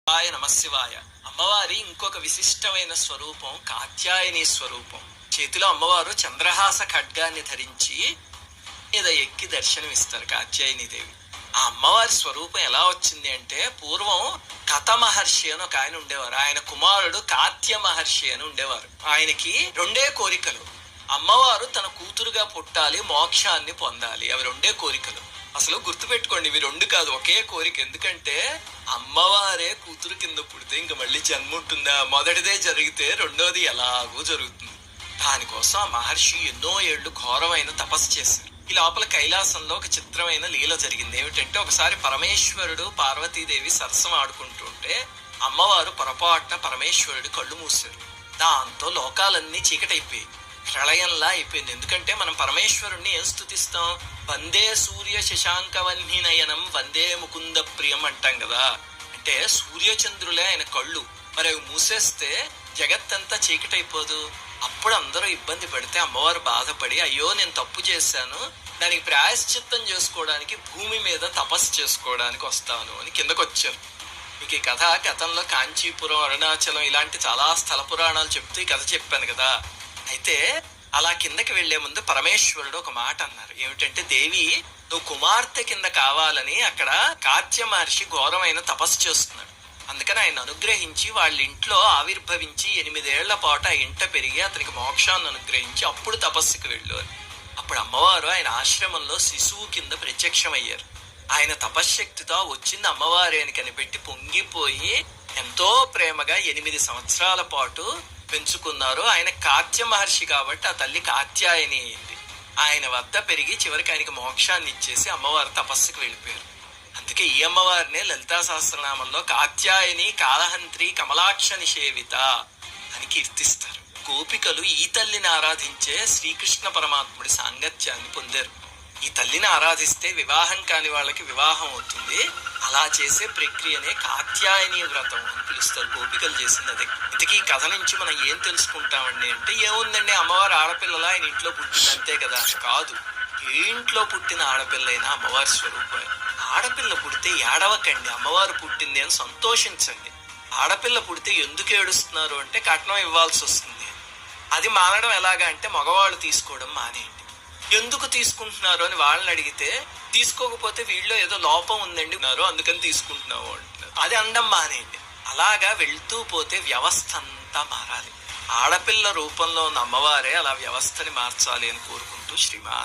శివాయ నమశివాయ. అమ్మవారి ఇంకొక విశిష్టమైన స్వరూపం కాత్యాయని స్వరూపం. చేతిలో అమ్మవారు చంద్రహాస ఖడ్గాన్ని ధరించి మీద ఎక్కి దర్శనమిస్తారు కాత్యాయని దేవి. ఆ అమ్మవారి స్వరూపం ఎలా వచ్చింది అంటే, పూర్వం కథ మహర్షి అని ఒక ఆయన ఉండేవారు. ఆయన కుమారుడు కాత్య మహర్షి అని ఉండేవారు. ఆయనకి రెండే కోరికలు. అమ్మవారు తన కూతురుగా పుట్టాలి, మోక్షాన్ని పొందాలి. అవి రెండే కోరికలు. అసలు గుర్తుపెట్టుకోండి, ఇవి రెండు కాదు, ఒకే కోరిక. ఎందుకంటే అమ్మవారే కూతురు కింద పుడితే ఇంక మళ్ళీ జన్మ ఉంటుందా? మొదటిదే జరిగితే రెండోది ఎలాగూ జరుగుతుంది. దానికోసం ఆ మహర్షి ఎన్నో ఏళ్లు ఘోరమైన తపస్సు చేశారు. ఈ లోపల కైలాసంలో ఒక చిత్రమైన లీల జరిగింది. ఏమిటంటే, ఒకసారి పరమేశ్వరుడు పార్వతీదేవి సరసం ఆడుకుంటుంటే అమ్మవారు పొరపాటున పరమేశ్వరుడు కళ్ళు మూసారు. దాంతో లోకాలన్నీ చీకటైపోయాయి, ప్రళయంలా అయిపోయింది. ఎందుకంటే మనం పరమేశ్వరుణ్ణి ఏం స్తుతిస్తాం? వందే సూర్య శశాంకవన్హి నయనం వందే ముకుంద ప్రియం అంటాం కదా. అంటే సూర్యచంద్రులే ఆయన కళ్ళు. మరి అవి మూసేస్తే జగత్తంతా చీకటైపోదు? అప్పుడు అందరూ ఇబ్బంది పడితే అమ్మవారు బాధపడి, అయ్యో నేను తప్పు చేశాను, దానికి ప్రాయశ్చిత్తం చేసుకోవడానికి భూమి మీద తపస్సు చేసుకోవడానికి వస్తాను అని కిందకు వచ్చారు. మీకు ఈ కథ గతంలో కాంచీపురం, అరుణాచలం ఇలాంటి చాలా స్థల పురాణాలు చెప్తూ ఈ కథ చెప్పాను కదా. అయితే అలా కిందకి వెళ్లే ముందు పరమేశ్వరుడు ఒక మాట అన్నారు. ఏమిటంటే, దేవి నువ్వు కుమార్తె కింద కావాలని అక్కడ కాత్య మహర్షి ఘోరమైన తపస్సు చేస్తున్నాడు. అందుకని ఆయన అనుగ్రహించి వాళ్ళ ఇంట్లో ఆవిర్భవించి 8 ఏళ్ల పాటు ఆ ఇంట పెరిగి అతనికి మోక్షాన్ని అనుగ్రహించి అప్పుడు తపస్సుకు వెళ్ళు అని. అప్పుడు అమ్మవారు ఆయన ఆశ్రమంలో శిశువు కింద ప్రత్యక్షమయ్యారు. ఆయన తపశ్శక్తితో వచ్చింది అమ్మవారే అని కనిపెట్టి పొంగిపోయి ఎంతో ప్రేమగా 8 సంవత్సరాల పాటు పెంచుకున్నారు. ఆయన కాత్య మహర్షి కాబట్టి ఆ తల్లి కాత్యాయని అయింది. ఆయన వద్ద పెరిగి చివరికి ఆయనకి మోక్షాన్ని ఇచ్చేసి అమ్మవారు తపస్సుకు వెళ్ళిపోయారు. అందుకే ఈ అమ్మవారినే లలితా సహస్రనామంలో కాత్యాయని కాలహంత్రి కమలాక్ష నిషేవిత అని కీర్తిస్తారు. గోపికలు ఈ తల్లిని ఆరాధించే శ్రీకృష్ణ పరమాత్ముడి సాంగత్యాన్ని పొందారు. ఈ తల్లిని ఆరాధిస్తే వివాహం కాని వాళ్ళకి వివాహం అవుతుంది. అలా చేసే ప్రక్రియనే కాత్యాయని వ్రతం అని పిలుస్తారు. గోపికలు చేసింది అదే. ఇంతకీ ఈ కథ నుంచి మనం ఏం తెలుసుకుంటామండి అంటే, ఏముందండి, అమ్మవారు ఆడపిల్లల ఆయన ఇంట్లో పుట్టింది అంతే కదా. కాదు, ఏ ఇంట్లో పుట్టిన ఆడపిల్లైనా అమ్మవారి స్వరూపమే. ఆడపిల్ల పుడితే ఏడవకండి, అమ్మవారు పుట్టింది అని సంతోషించండి. ఆడపిల్ల పుడితే ఎందుకు ఏడుస్తున్నారు అంటే, కట్నం ఇవ్వాల్సి వస్తుంది. అది మానడం ఎలాగా అంటే, మగవాళ్ళు తీసుకోవడం మానేయండి. ఎందుకు తీసుకుంటున్నారు అని వాళ్ళని అడిగితే, తీసుకోకపోతే వీళ్ళలో ఏదో లోపం ఉందండి అందుకని తీసుకుంటున్నావు అంటున్నారు. అది అండం మానేయండి. అలాగా వెళ్తూ పోతే వ్యవస్థ అంతా మారాలి. ఆడపిల్ల రూపంలో ఉన్న అమ్మవారే అలా వ్యవస్థని మార్చాలి అని కోరుకుంటూ శ్రీమాన్.